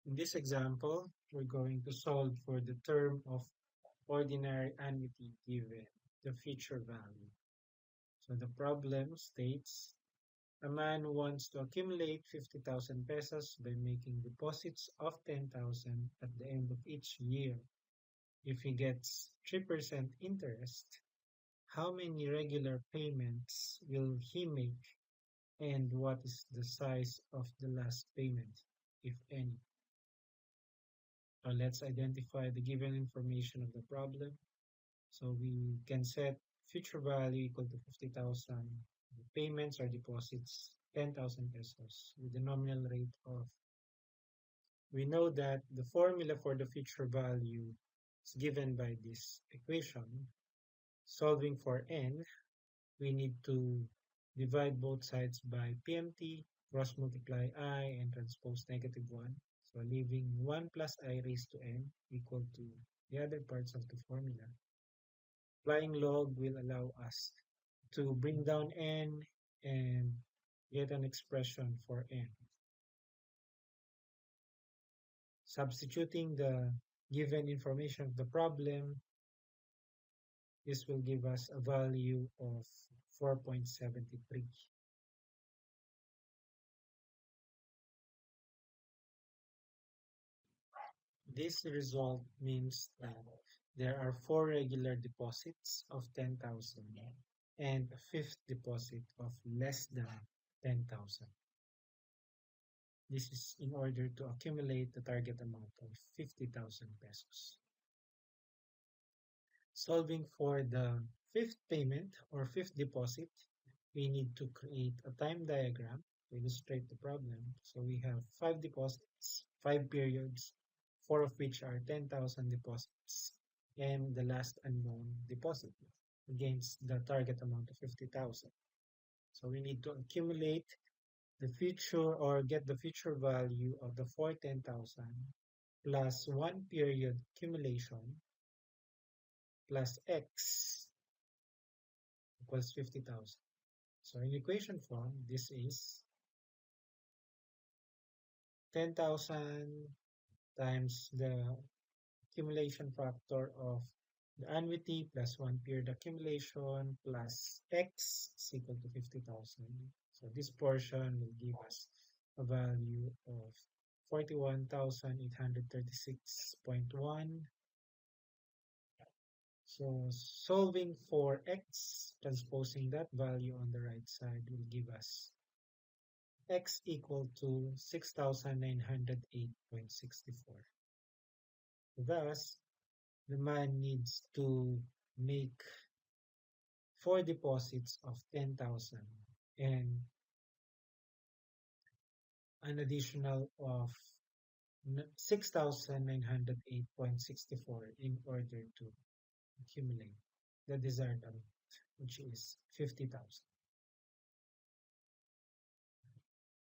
In this example, we're going to solve for the term of ordinary annuity given the future value. So the problem states a man wants to accumulate 50,000 pesos by making deposits of 10,000 at the end of each year. If he gets 3% interest, how many regular payments will he make, and what is the size of the last payment, if any? So let's identify the given information of the problem. So we can set future value equal to 50,000. The payments or deposits 10,000 pesos with the nominal rate of. We know that the formula for the future value is given by this equation. Solving for n, we need to divide both sides by PMT, cross multiply I, and transpose -1. So leaving 1 plus I raised to n equal to the other parts of the formula. Applying log will allow us to bring down n and get an expression for n. Substituting the given information of the problem, this will give us a value of 4.73. This result means that there are 4 regular deposits of 10,000 and a fifth deposit of less than 10,000. This is in order to accumulate the target amount of 50,000 pesos. Solving for the fifth payment or fifth deposit, we need to create a time diagram to illustrate the problem. So we have 5 deposits, 5 periods, 4 of which are 10,000 deposits, and the last unknown deposit against the target amount of 50,000. So we need to accumulate the future or get the future value of the 10,000 plus 1 period accumulation plus x equals 50,000. So in equation form, this is 10,000 times the accumulation factor of the annuity plus 1 period accumulation plus x is equal to 50,000. So this portion will give us a value of 41,836.1. So solving for x, transposing that value on the right side will give us x equal to 6,908.64. Thus, the man needs to make 4 deposits of 10,000 and an additional of 6,908.64 in order to accumulate the desired amount, which is 50,000.